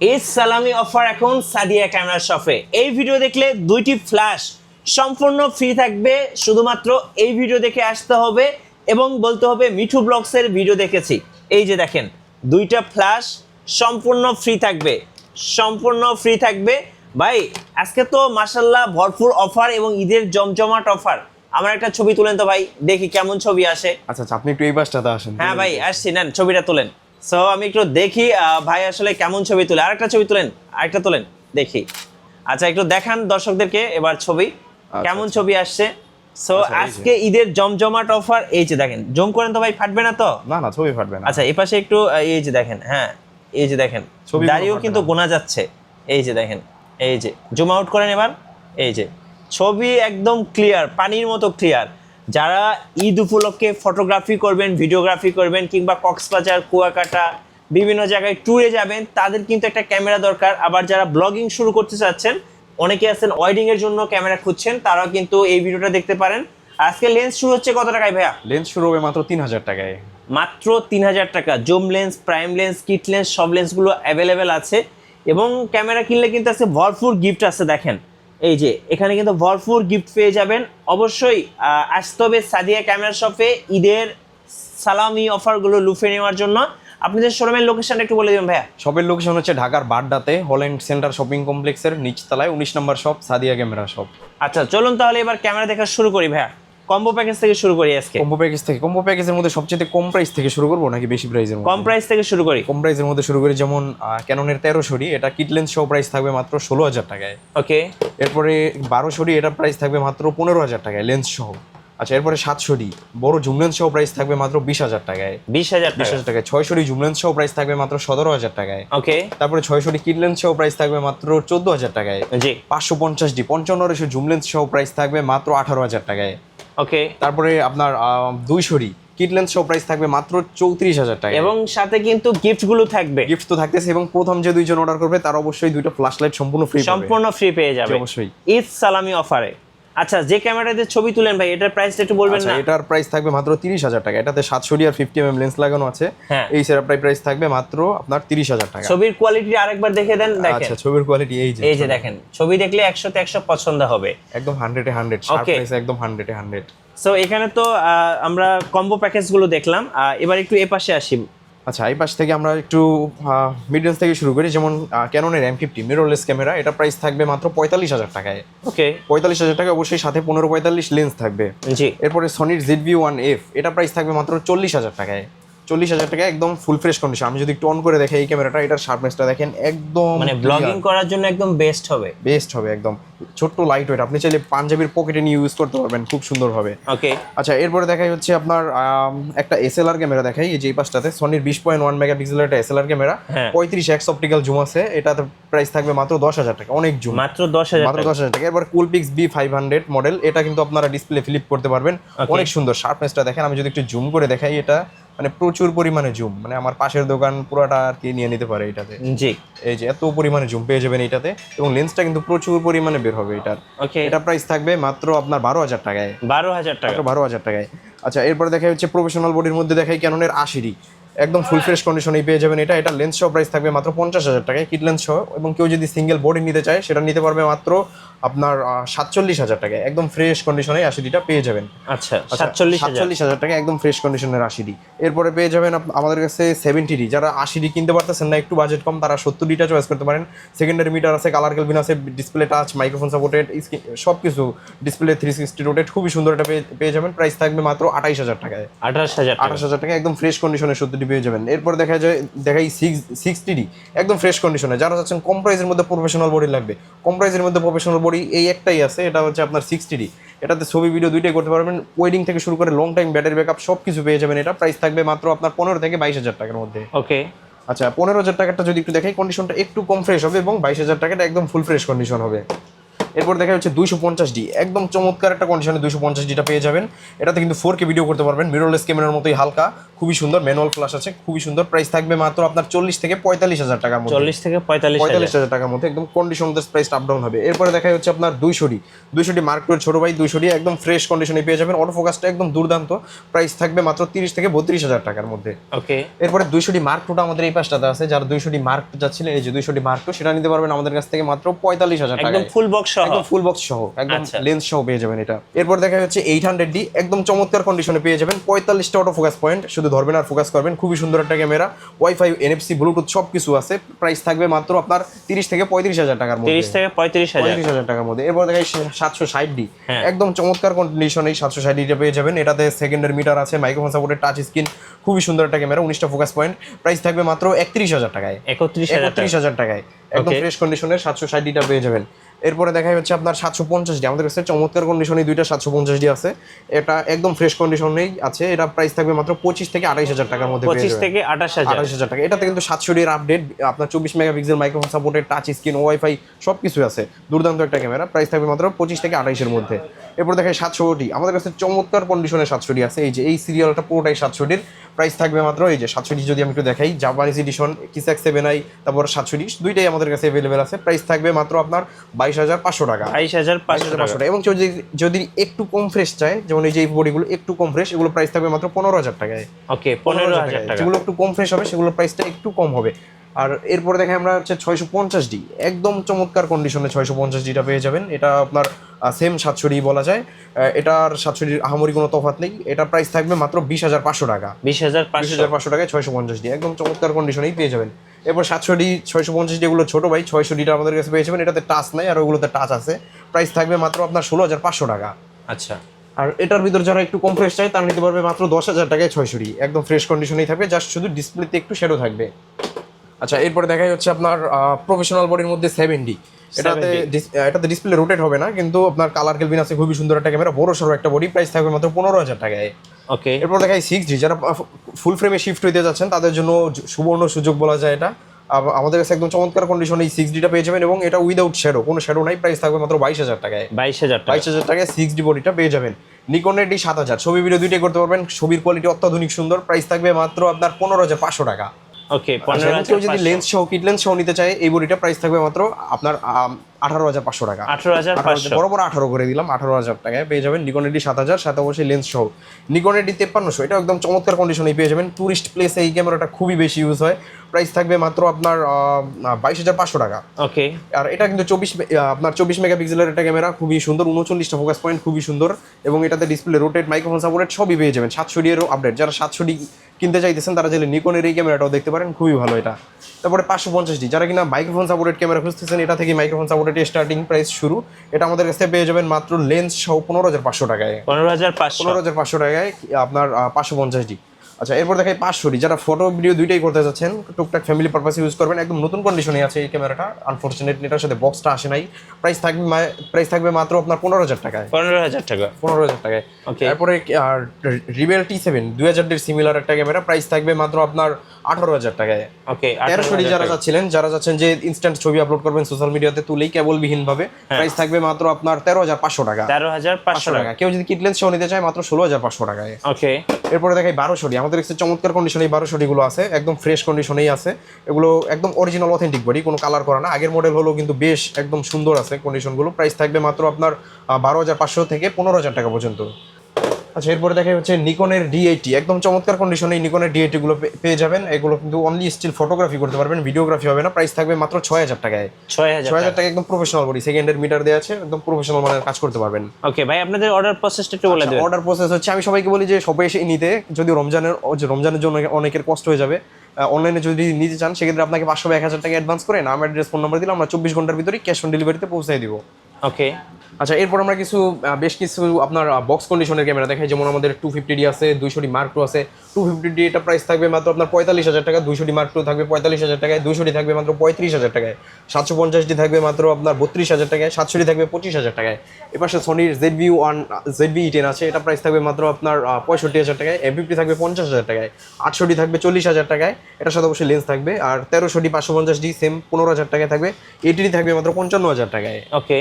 এই সালামি অফার এখন সাদিয়া ক্যামেরা শপে। এই ভিডিও দেখলে দুইটি ফ্ল্যাশ সম্পূর্ণ ফ্রি থাকবে। শুধুমাত্র এই ভিডিও দেখে আসতে হবে এবং বলতে হবে মিঠু ব্লগসের ভিডিও দেখেছি। এই যে দেখেন দুইটা ফ্ল্যাশ সম্পূর্ণ ফ্রি থাকবে, সম্পূর্ণ ফ্রি থাকবে। ভাই আজকে তো মাশাআল্লাহ ভরপুর অফার এবং ঈদের জমজমাট অফার। আমার একটা ছবি তুলেন তো ভাই, দেখি কেমন ছবি আসে। আচ্ছা আপনি একটু এই পাশটাতে আসেন। হ্যাঁ ভাই আসছি, নেন ছবিটা তোলেন। সো আমি একটু দেখি ভাই আসলে কেমন ছবি তুলে। আরেকটা ছবি তুলেন, আরেকটা তোলেন দেখি। আচ্ছা একটু দেখান দর্শকদেরকে এবার ছবি কেমন ছবি আসছে। সো আজকে ঈদের জমজমাট অফার। এই যে দেখেন, জুম করেন তো ভাই, ফাটবে না তো? না না ছবি ফাটবে না। আচ্ছা এই পাশে একটু, এই যে দেখেন, হ্যাঁ এই যে দেখেন দাড়িও কিন্তু গোনা যাচ্ছে। এই যে দেখেন, এই যে জুম আউট করেন এবার। এই যে ছবি একদম ক্লিয়ার, পানির মতো ক্লিয়ার। যারা ঈদ উপলক্ষে ফটোগ্রাফি করবেন, ভিডিওগ্রাফি করবেন, কিংবা কক্সবাজার, কুয়াকাটা বিভিন্ন জায়গায় ট্যুরে যাবেন, তাদের কিন্তু একটা ক্যামেরা দরকার। আবার যারা ব্লগিং শুরু করতে চাচ্ছেন, অনেকে আছেন ওয়েডিং এর জন্য ক্যামেরা খুঁজছেন, তারাও কিন্তু এই ভিডিওটা দেখতে পারেন। আজকে লেন্স শুরু হচ্ছে কত টাকায় ভাইয়া? লেন্স শুরু হবে মাত্র 3000 টাকায়। মাত্র 3000 টাকা। Zoom lens, prime lens, kit lens সব লেন্সগুলো অ্যাভেলেবেল আছে। এবং ক্যামেরা কিনলে কিন্তু আছে ভরপুর গিফট আছে। দেখেন এই যে এখানে কিন্তু ভরপুর গিফট পেয়ে যাবেন। অবশ্যই আসতে হবে সাদিয়া ক্যামেরা শপে ঈদের সালামি অফারগুলো লুফে নেওয়ার জন্য। আপনাদের শোরুমের লোকেশনটা একটু বলে দিবেন ভাইয়া। শপের লোকেশন হচ্ছে ঢাকার বাড্ডাতে হল্যান্ড সেন্টার শপিং কমপ্লেক্সের নিচতলায় 19 নম্বর শপ সাদিয়া ক্যামেরা শপ। আচ্ছা চলুন তাহলে এবার ক্যামেরা দেখা শুরু করি ভাইয়া। কম্বো প্যাকেজ থেকে শুরু করি আজকে। কম্বো প্যাকেজের মধ্যে সবচেয়ে কম প্রাইস থেকে শুরু করব নাকি বেশি প্রাইসের মধ্যে? কম প্রাইস থেকে শুরু করি। কম প্রাইসের মধ্যে শুরু করি, যেমন ক্যাননের 13 শরি, এটা কিট লেন্স সহ প্রাইস থাকবে মাত্র 16000 টাকায়। ওকে। এরপরে 12 শরি, এটা প্রাইস থাকবে মাত্র 15000 টাকায় লেন্স সহ। আচ্ছা এরপরে 7 শরি বড় জুম লেন্স সহ প্রাইস থাকবে মাত্র 20000 টাকায়। 20000 টাকায়। 6 শরি জুম লেন্স সহ প্রাইস থাকবে মাত্র 17000 টাকায়। ওকে। তারপরে 6 শরি কিট লেন্স সহ প্রাইস থাকবে মাত্র 14000 টাকায়। জি। 550 ডি 55 রেশো জুম লেন্স সহ প্রাইস থাকবে মাত্র 18000 টাকায়। ওকে। তারপরে আপনার 2 শরি কিট লেন্স সহ প্রাইস থাকবে মাত্র 34000 টাকা। এবং সাথে কিন্তু গিফটগুলো থাকবে। গিফট তো থাকতেছে, এবং প্রথম যে দুইজন অর্ডার করবে তার অবশ্যই দুইটা ফ্ল্যাশ লাইট সম্পূর্ণ ফ্রি পাবে। সম্পূর্ণ ফ্রি পেয়ে যাবে অবশ্যই ঈদ সালামি অফারে। আচ্ছা যে ক্যামেরাতে ছবি তুলেন ভাই, এটার প্রাইসটা একটু বলবেন না? এটার প্রাইস থাকবে মাত্র 30000 টাকা। এটাতে 7 শরি আর 50 mm লেন্স লাগানো আছে। এই সেটআপটার প্রাইস থাকবে মাত্র আপনার 30000 টাকা। ছবির কোয়ালিটি আরেকবার দেখে দেন। দেখেন আচ্ছা ছবির কোয়ালিটি এই যে দেখেন, ছবি দেখলে 100 তে 100 পছন্দ হবে। একদম 100 এ 100 শার্প প্রাইস, একদম 100 এ 100। সো এখানে তো আমরা কম্বো প্যাকেজগুলো দেখলাম। এবার একটু এই পাশে আসি। আচ্ছা এই পাশ থেকে আমরা একটু মিড রেঞ্জ থেকে শুরু করি, যেমন ক্যাননের M50 মিররলেস ক্যামেরা, এটা প্রাইস থাকবে মাত্র 45000 টাকায়। ওকে। 45000 টাকা, অবশ্যই সাথে 1545 লেন্স থাকবে। জি। এরপরে সনির ZV-1F, এটা প্রাইস থাকবে মাত্র 40000 টাকায়। 40000 টাকা একদম ফুল ফ্রেশ কন্ডিশন। আমি যদি একটু অন করে দেখাই এই ক্যামেরাটা, এটার শার্পনেসটা দেখেন, একদম মানে ব্লগিং করার জন্য একদম বেস্ট হবে। একদম ছোট্ট লাইট ওয়েট, আপনি চাইলে পাঞ্জাবির পকেটে নিয়ে ইউজ করতে পারবেন খুব সুন্দর হবে। ওকে। আচ্ছা এরপরে দেখাই হচ্ছে আপনার একটা SLR ক্যামেরা দেখাই। এই যে এই পাশটাতে সনির 20.1 মেগাপিক্সেলের একটা SLR camera, 35x optical zoom আছে। এটাতে প্রাইস থাকবে মাত্র 10000 টাকা। অনেক জুম, মাত্র 10000 টাকা। এরপর কুলপিক্স B500 মডেল, এটা কিন্তু আপনারা ডিসপ্লে ফ্লিপ করতে পারবেন। অনেক সুন্দর শার্পনেসটা দেখেন। আমি যদি একটু জুম করে দেখাই, এটা মানে প্রচুর পরিমাণে জুম, মানে আমার পাশের দোকান পুরোটা আর কি নিয়ে নিতে পারে এটাতে। জি। এই যে এত পরিমাণে জুম পেয়ে যাবেন এটাতে, এবং লেন্সটা কিন্তু প্রচুর পরিমাণে বের হবে এটার। ওকে। এটা প্রাইস থাকবে মাত্র আপনার 12000 টাকায়। 12000 টাকা। 12000 টাকায়। আচ্ছা এরপর দেখা হচ্ছে প্রফেশনাল বডির মধ্যে দেখাই ক্যাননের 80D, একদম ফুল ফ্রেশ কন্ডিশনেই পেয়ে যাবেন এটা। এটা লেন্স সহ প্রাইস থাকবে মাত্র 50000 টাকায়, কিট লেন্স সহ। এবং কেউ যদি সিঙ্গেল বডি নিতে চায় সেটা নিতে পারবে মাত্র আপনার 47000 টাকায়। একদম ফ্রেশ কন্ডিশনে 80Dটা পেয়ে যাবেন। আচ্ছা 47000 টাকা একদম ফ্রেশ কন্ডিশনের 80D। এরপরে পেয়ে যাবেন আমাদের কাছে 70D। যারা 80D কিনতে পারতেছেন না, একটু বাজেট কম, তারা 70Dটা চয়েস করতে পারেন। সেকেন্ডারি মিটার আছে, কালার ক্যালভিন আছে, ডিসপ্লে টাচ, মাইক্রোফোন সাপোর্টেড, সব কিছু, ডিসপ্লে 360 রোটেট, খুবই সুন্দর। এটা পেয়ে যাবেন। প্রাইস থাকবে মাত্র 28000 টাকায়। 28000 টাকা একদম ফ্রেশ কন্ডিশনে 70D পেয়ে যাবেন। এরপর দেখাই 60D, একদম ফ্রেশ কন্ডিশনে। যারা চাচ্ছেন কম প্রাইসের মধ্যে প্রফেশনাল বডি লাগবে, কম প্রাইসের মধ্যে প্রফেশনাল বডি এই একটাই আছে, এটা হচ্ছে আপনার 60D। এটাতে ছবি ভিডিও দুইটাই করতে পারবেন। ওয়েডিং থেকে শুরু করে লং টাইম ব্যাটারি ব্যাকআপ সব কিছু পেয়ে যাবেন। এটা প্রাইস থাকবে মাত্র আপনার 15 থেকে 22000 টাকার মধ্যে। ওকে। আচ্ছা 15000 টাকাটা যদি একটু দেখাই, কন্ডিশনটা একটু কম ফ্রেশ হবে, এবং 22000 টাকাটা একদম ফুল ফ্রেশ কন্ডিশন হবে। এরপর দেখা হচ্ছে 250D, একদম চমৎকার একটা কন্ডিশনে 250Dটা পেয়ে যাবেন। এটাতে কিন্তু 4K ভিডিও করতে পারবেন, মিররলেস ক্যামেরার মতোই হালকা, খুবই সুন্দর, ম্যানুয়াল ফ্ল্যাশ আছে, খুবই সুন্দর। প্রাইস থাকবে মাত্র আপনার 40 থেকে 45,000 টাকার মধ্যে। 40 থেকে 45,000 45,000 টাকার মধ্যে একদম কন্ডিশন প্রাইস আপ ডাউন হবে। এরপরে দেখা হচ্ছে আপনার 200 মার্ক টু এর ছোট ভাই 200 একদম ফ্রেশ কন্ডিশনে পেয়ে যাবেন। অটো ফোকাসটা একদম দুর্দান্ত। প্রাইস থাকবে মাত্র 30 থেকে 32,000 টাকার মধ্যে। ওকে, এরপরে 200 মার্ক টুটা আমাদের এই পাশটাতে আছে। যারা 200 মার্ক টু যাচ্ছিলেন, এই যে 200 মার্ক টু সেটা নিতে পারবেন আমাদের কাছ থেকে মাত্র 45,000 টাকা, একদম ফুল বক্স সহ, একদম ফুল বক্স সহ, একদম লেন্স সহ পেয়ে যাবেন এটা। এরপর দেখা হচ্ছে 800D একদম চমৎকার কন্ডিশনে পেয়ে যাবেন। 45টা অটো ফোকাস পয়েন্ট, শুধু ধরবেন আর ফোকাস করবেন। খুবই সুন্দর একটা ক্যামেরা, ওয়াইফাই, এনএফসি, ব্লুটুথ সব কিছু আছে। প্রাইস থাকবে মাত্র আপনার 30 থেকে 35,000 টাকার মধ্যে। 30 থেকে 35,000 টাকার মধ্যে। এরপর দেখা 760D একদম চমৎকার কন্ডিশনে 760D পেয়ে যাবেন। এটাতে সেকেন্ডারি মিটার আছে, মাইক্রোফোন সাপোর্টেড, টাচ স্ক্রিন, খুবই সুন্দর একটা ক্যামেরা, 19টা ফোকাস পয়েন্ট। প্রাইস থাকবে মাত্র 31,000 টাকায়, 31,000 টাকায় একদম ফ্রেশ কন্ডিশনের 760D বইটা পেয়ে যাবেন। এরপরে দেখা হচ্ছে আপনার 750D, আমাদের কাছে চমৎকার কন্ডিশনে দুইটা 750D আছে। এটা একদম ফ্রেশ কন্ডিশনেই আছে। এটা প্রাইস থাকবে মাত্র 25 থেকে 28,000 টাকার মধ্যে। 25 থেকে 28,000 টাকা। এটাতে কিন্তু 700D এর আপডেট, আপনার 24 megapixel microphone supported, touch screen, wifi সব কিছু আছে। দুর্দান্ত একটা ক্যামেরা, প্রাইস থাকবে মাত্র 25 থেকে 28 এর মধ্যে। এরপর দেখায় 700D, আমাদের কাছে চমৎকার কন্ডিশনের 700D আছে। এই যে এই সিরিয়ালটা পুরোটাই 700D-র। প্রাইস থাকবে মাত্র, এই যে 700D যদি আমি একটু দেখাই, জাপানিজ এডিশন, কিসাক 7i, তারপর 700D দুইটাই আমাদের কাছে অ্যাভেলেবেল আছে। প্রাইস থাকবে মাত্র আপনার 22,500 টাকা, 22,500 টাকা। এবং কেউ যদি একটু কম ফ্রেশ চায়, যেমন এই যে এই বডিগুলো একটু কম ফ্রেশ, এগুলো প্রাইস থাকবে মাত্র 15,000 টাকায়। ওকে, 15,000 টাকা। যেগুলো একটু কম ফ্রেশ হবে সেগুলোর প্রাইসটা একটু কম হবে। আর এরপরে দেখে আমরা হচ্ছে 650D, একদম চমৎকার কন্ডিশনে 650Dটা পেয়ে যাবেন। এটা আপনার সেম 700D বলা যায়। এটার 700Dর আহামরি কোনো তফাৎ নেই। এটা প্রাইস থাকবে মাত্র 20,500 টাকা, 20,500 টাকায় 650D একদম চমৎকার কন্ডিশনেই পেয়ে যাবেন। এরপর 700D, 650D এগুলো ছোট ভাই, 600Dটা আমাদের কাছে পেয়ে যাবেন। এটাতে টাচ নাই, আর ওগুলোতে টাচ আছে। প্রাইস থাকবে মাত্র আপনার 16,500 টাকা। আচ্ছা, আর এটার ভিতর যারা একটু কম ফ্রেশ চায় তারা নিতে পারবে মাত্র 10,000 টাকায় 600D, একদম ফ্রেশ কন্ডিশনেই থাকবে, জাস্ট শুধু ডিসপ্লেতে একটু শ্যাডো থাকবে। আচ্ছা, এরপরে দেখাই হচ্ছে আপনার প্রফেশনাল বডির মধ্যে 7D। এটাতে ডিসপ্লে রোটেট হবে না, কিন্তু আপনার কালার কেলভিন আছে, খুবই সুন্দর একটা ক্যামেরা, বড় সড়ো একটা বডি। প্রাইস থাকবে মাত্র 15,000 টাকায়। ওকে, এরপর দেখাই 6D, যারা ফুল ফ্রেমে শিফট হইতে যাচ্ছেন তাদের জন্য সুবর্ণ সুযোগ বলা যায় এটা। আমাদের কাছে একদম চমৎকার কন্ডিশনে এই 6Dটা পেয়ে যাবেন, এবং এটা উইদাউট শ্যাডো, কোনো শ্যাডো নাই। প্রাইস থাকবে মাত্র 22,000 টাকায়। 22,000 টাকায় 6D বডিটা পেয়ে যাবেন। নিকনের D7000, ছবি ভিডিও দুইটাই করতে পারবেন, ছবির কোয়ালিটি অত্যাধুনিক সুন্দর। প্রাইস থাকবে মাত্র আপনার 15,500 টাকা। ওকে, কেউ যদি লেন্স সহ, কিট লেন্স সহ নিতে চায়, এই বডিটা প্রাইস থাকবে মাত্র আপনার 18,500 টাকা। 18,500, বড় বড় 18 করে দিলাম, 18,000 টাকায় পেয়ে যাবেন নিকনের D7000, সাথে অবশ্যই লেন্স সহ। নিকনের D5300, এটা একদম চমৎকার কন্ডিশনে পেয়ে যাবেন। টুরিস্ট প্লেসে এই ক্যামেরাটা খুবই বেশি ইউজ হয়। প্রাইস থাকবে মাত্র আপনার 22,500 টাকা। ওকে, আর এটা কিন্তু 24 মেগাপিক্সেলের একটা ক্যামেরা, খুবই সুন্দর, 39টা ফোকাস পয়েন্ট, খুবই সুন্দর, এবং এটাতে ডিসপ্লে রোটেট, মাইক্রোফোন সাপোর্টেড সবই পেয়ে যাবেন। 700D এরও আপডেট, যারা 700D কিনতে চাইতেছেন তারা চাইলে নিকনের এই ক্যামেরাটাও দেখতে পারেন, খুবই ভালো এটা। তারপরে 550D, যারা কিনা মাইক্রোফোন সাপোর্টেড ক্যামেরা খুঁজতেছেন, এটা থেকে মাইক্রোফোন সাপোর্টেড স্টার্টিং প্রাইস শুরু। এটা আমাদের কাছে পেয়ে যাবেন মাত্র লেন্স সহ 15,500 টাকায়। 15,500 টাকায় আপনার 550D। আচ্ছা, এরপর দেখাই 500D, যারা ফটো ভিডিও দুইটাই করতে যাচ্ছেন, টুকটাক ফ্যামিলি পারপাসে ইউজ করবেন, একদম নতুন কন্ডিশনে আছে এই ক্যামেরাটা। আনফরচুনেটলি এটার সাথে বক্সটা আসে নাই। প্রাইস থাকবে মাত্র আপনার 15,000 টাকায়। 15,000 টাকা। 15,000 টাকায়। তারপরে রিবেল T7 2000 সিমিলার একটা ক্যামেরা, প্রাইস থাকবে মাত্র আপনার 18,000 টাকায়। ওকে, 1300D যারা যাচ্ছেন যে ইনস্ট্যান্ট ছবি আপলোড করবেন সোশ্যাল মিডিয়াতে তুলেই কেবলবিহীন ভাবে, প্রাইস থাকবে মাত্র আপনার 13,500 টাকা। 13,500 টাকা। কেউ যদি কিট লেন্স সহ নিতে চায় মাত্র 16,500 টাকায়। ওকে, এরপরে দেখাই 1200D, আমাদের কাছে চমৎকার কন্ডিশনে 1200D গুলো আছে, একদম ফ্রেশ কন্ডিশনেই আছে। এগুলো একদম অরিজিনাল অথেন্টিক বডি, কোনো কালার করা না। আগের মডেল হলো কিন্তু বেশ একদম সুন্দর আছে কন্ডিশনগুলো। প্রাইস থাকবে মাত্র আপনার 12,500 থেকে 15,000 টাকা পর্যন্ত। আচ্ছা, এরপরে দেখা হচ্ছে নিকনের D80, একদম চমৎকার কন্ডিশনে নিকনের D80 গুলো পেয়ে যাবেন। এগুলো কিন্তু অনলি স্টিল ফটোগ্রাফি করতে পারবেন, ভিডিওগ্রাফি হবে না। প্রাইস থাকবে মাত্র 6,000 টাকায়। 6,000 টাকা, একদম প্রফেশনাল বডি, সেকেন্ডের মিটার দেওয়া আছে, একদম প্রফেশনাল মানের কাজ করতে পারবেন। ওকে ভাই, আপনাদের অর্ডার প্রসেসটা একটু বলে দিন। অর্ডার প্রসেস হচ্ছে, আমি সবাইকে বলি যে সবাই এসে নিতে, যদি রমজানের জন্য অনেকের কষ্ট হয়ে যাবে, অনলাইনে যদি নিতে চান সেক্ষেত্রে আপনাকে 500 বা 1,000 টাকা অ্যাডভান্স করে নাম, অ্যাড্রেস, ফোন নাম্বার দিলে আমরা 24 ঘন্টার ভিতরেই ক্যাশ অন ডেলিভারিতে পৌঁছে দিব। ওকে, আচ্ছা, এরপর আমরা বেশ কিছু আপনার বক্স কন্ডিশনের ক্যামেরা দেখাই। যেমন আমাদের 250D আছে, 200D Mark II আছে। 250D এটা প্রাইস থাকবে মাত্র আপনার 45,000 টাকা। 200D Mark II থাকবে 45,000 টাকায়। 200D থাকবে মাত্র 35,000 টাকায়। 750D থাকবে মাত্র আপনার 32,000 টাকায়। 700D থাকবে 25,000 টাকায়। এপাশে Sonyর ZV-E10 আছে, এটা প্রাইস থাকবে মাত্র আপনার 65,000 টাকায়। M50 থাকবে 50,000 টাকায়। 800D থাকবে 40,000 টাকায়, এটার সাথে অবশ্যই লেন্স থাকবে। আর 1300D 550D সেম 15,000 টাকায় থাকবে। 80D থাকবে মাত্র 55,000 টাকায়। ওকে,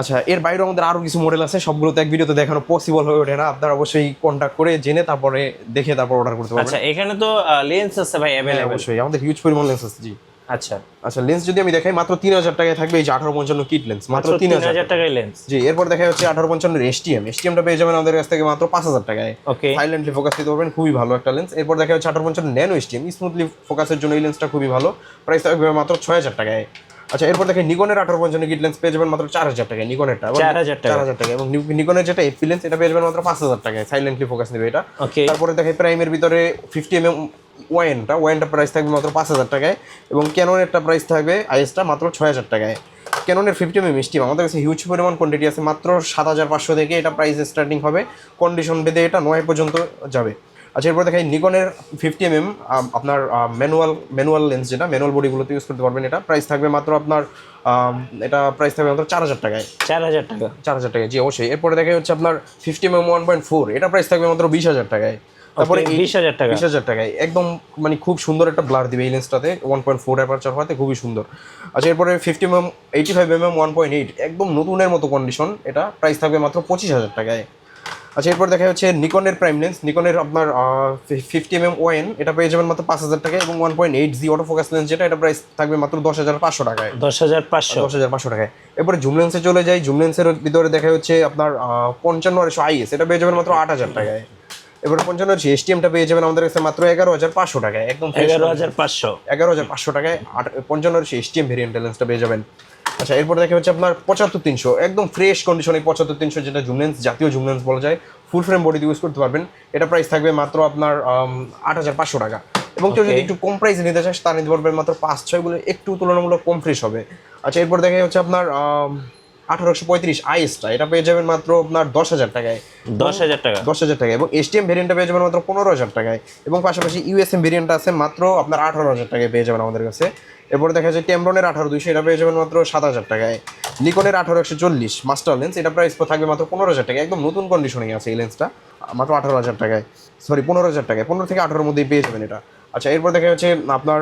আচ্ছা, এর বাইরেও আমাদের আরো কিছু মডেল আছে, সবগুলো তো এক ভিডিওতে দেখানো পসিবল হয়ে ওঠে না, আপনারা অবশ্যই কন্ট্যাক্ট করে জেনে তারপরে দেখে তারপর অর্ডার করতে পারবেন। আচ্ছা এখানে তো লেন্স আছে ভাই হ্যাঁ, অ্যাভেলেবল। অবশ্যই আমাদের হিউজ পরিমাণ লেন্স আছে। জি আচ্ছা আচ্ছা, লেন্স যদি আমি দেখাই মাত্র 3000 টাকায় থাকবে এই যে 1855 কিট লেন্স, মাত্র 3000 টাকায় লেন্স। জি, এরপর দেখা যাচ্ছে 1855 এসটিএমটা পেয়ে যাবেন আমাদের কাছ থেকে মাত্র 5000 টাকায়। ওকে সাইলেন্টলি ফোকাস দিতে পারবেন, খুবই ভালো একটা লেন্স। এরপর দেখা যাচ্ছে 1855 ন্যানো এসটিএম, স্মুথলি ফোকাসের জন্য এই লেন্সটা খুবই ভালো, প্রাইস থাকবে মাত্র 6000 টাকায়। আচ্ছা, এরপর দেখেন নিকনের 1855 কিট লেন্স পেয়ে যাবেন মাত্র 4000 টাকায়, নিকনেরটা 4000 টাকা। 4000 টাকা, এবং নিকনের যেটা এফপি লেন্স এটা পেয়ে যাবেন মাত্র 5000 টাকায়, সাইলেন্টলি ফোকাস নেবে এটা। ওকে তারপরে দেখে প্রাইমের ভিতরে 50 mm ওয়ানটা প্রাইস থাকবে মাত্র 5000 টাকায়, এবং ক্যাননেরটা প্রাইস থাকবে আইএসটা মাত্র 6000 টাকায়। ক্যাননের 50 mm স্টিম আমাদের কাছে হিউজ পরিমাণ কোয়ান্টিটি আছে, মাত্র 7500 থেকে এটা প্রাইস স্টার্টিং হবে, কন্ডিশন ভেদে এটা 9 পর্যন্ত যাবে। আচ্ছা, এরপর দেখাই নিকনের 50 mm আপনার ম্যানুয়াল লেন্স, যেটা ম্যানুয়াল বডিগুলোতে ইউজ করতে পারবেন, এটা প্রাইস থাকবে মাত্র আপনার এটা প্রাইস থাকবে মাত্র 4000 টাকায়। 4000 টাকা। 4000 টাকায়, জি অবশ্যই। এরপরে দেখা হচ্ছে আপনার 50 mm 1.4, এটা প্রাইস থাকবে মাত্র 20000 টাকায়। তারপরে 20000 টাকা। 20000 টাকায় একদম মানে খুব সুন্দর একটা ব্লার দিবে এই লেন্সটাতে, 1.4 অ্যাপারচার হওয়াতে খুবই সুন্দর। আচ্ছা, এরপরে 50 mm 85 mm 1.8 একদম নতুনের মতো কন্ডিশন, এটা প্রাইস থাকবে মাত্র 25000 টাকায়। আচ্ছা, এরপর দেখা হচ্ছে নিকনের প্রাইম লেন্স, নিকনের আপনার 50 mm ওয়ান, এটা পেয়ে যাবেন মাত্র 5000 টাকায়, এবং 1.8 জি অটো ফোকাস লেন্স যেটা, এটা প্রাইস থাকবে মাত্র 10500 টাকায়। 10500 টাকায়। এরপরে জুম লেন্সে চলে যাই, জুম লেন্সের ভিতরে দেখা হচ্ছে আপনার 55 আইএস, এটা পেয়ে যাবেন মাত্র 8000 টাকায়। এবারে 55 এসটিএমটা পেয়ে যাবেন আমাদের কাছে মাত্র 11500 টাকায়, একদম 11500 টাকায় 55 এসটিএম ভেরিয়েন্টের লেন্সটা পেয়ে যাবেন। আচ্ছা, এরপর দেখা হচ্ছে আপনার 75300 একদম ফ্রেশ কন্ডিশনে 75300, যেটা জুম লেন্স, জাতীয় জুম লেন্স বলা যায়, ফুল ফ্রেম বডিতে ইউজ করতে পারবেন, এটা প্রাইস থাকবে মাত্র আপনার 8500 টাকা। এবং কেউ যদি একটু কম প্রাইসে নিতে চায় তার নিতে পারবেন মাত্র 5-6 গুলো, একটু তুলনামূলক কম ফ্রেশ হবে। আচ্ছা, এরপর দেখা হচ্ছে আপনার 1835 আইএসটা, এটা পেয়ে যাবেন মাত্র আপনার 10000 টাকায়। 10000 টাকা। 10000 টাকায়, এবং এসটিএম ভেরিয়েন্টটা পেয়ে যাবেন মাত্র 15000 টাকায়, এবং পাশাপাশি ইউএসএম ভেরিয়েন্টটা আছে মাত্র আপনার 18000 টাকায় পেয়ে যাবেন আমাদের কাছে। এরপরে দেখা যায় টেমরনের 18200, এটা পেয়ে যাবেন মাত্র 7000 টাকায়। নিকনের 18140 মাস্টার লেন্স, এটা প্রাইস থাকবে মাত্র 15000 টাকা, একদম নতুন কন্ডিশনে আছে এই লেন্সটা, মাত্র 18000 টাকায়, সরি 15000 টাকায়, 15 থেকে 18 মধ্যেই পেয়ে যাবেন এটা। আচ্ছা, এরপর দেখা যাচ্ছে আপনার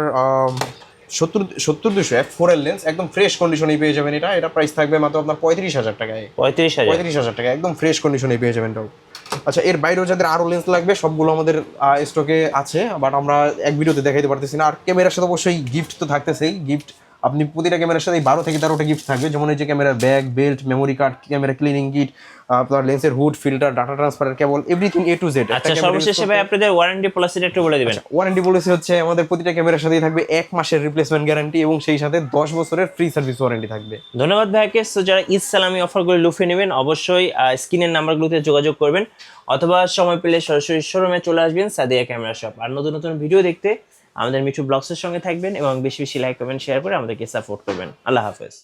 70200 f4 এর লেন্স, একদম ফ্রেশ কন্ডিশনেই পেয়ে যাবেন এটা, এটা প্রাইস থাকবে মাত্র আপনার 35000 টাকায়। 35000 টাকা, একদম ফ্রেশ কন্ডিশনে পেয়ে যাবেন এটাও। আচ্ছা, এর বাইরেও যাদের আরো লেন্স লাগবে সবগুলো আমাদের স্টকে আছে, বাট আমরা এক ভিডিওতে দেখাইতে পারতেছি না। আর ক্যামেরার সাথে অবশ্যই গিফট তো থাকতেছেই, গিফট আপনি প্রতিটা ক্যামেরার সাথে 12 থেকে 13টা গিফট থাকবে, যেমন এই যে ক্যামেরার bag, belt, memory card, camera cleaning kit, আপনার লেন্সের হুড, ফিল্টার, ডাটা ট্রান্সফারের কেবল, এভরিথিং এ টু জেড। আচ্ছা, সর্বশেষে ভাই আপনাদের ওয়ারেন্টি পলিসিটা একটু বলে দিবেন। ওয়ারেন্টি পলিসি হচ্ছে আমাদের প্রতিটা ক্যামেরার সাথেই থাকবে 1 মাসের রিপ্লেসমেন্ট গ্যারান্টি, এবং সেই সাথে 10 বছরের ফ্রি সার্ভিস ওয়ারেন্টি থাকবে। ধন্যবাদ ভাইকে। সো যারা ঈদ সালামি অফারগুলো লুফে নেবেন অবশ্যই স্ক্রিনের নাম্বারগুলোতে যোগাযোগ করবেন, অথবা সময় পেলে সরাসরি শোরুমে চলে আসবেন সাদিয়া ক্যামেরা শপ। আর নতুন নতুন ভিডিও দেখতে আমাদের মিঠু ব্লগসের সঙ্গে থাকবেন, এবং বেশি বেশি লাইক কমেন্ট শেয়ার করে আমাদেরকে সাপোর্ট করবেন। আল্লাহ হাফেজ।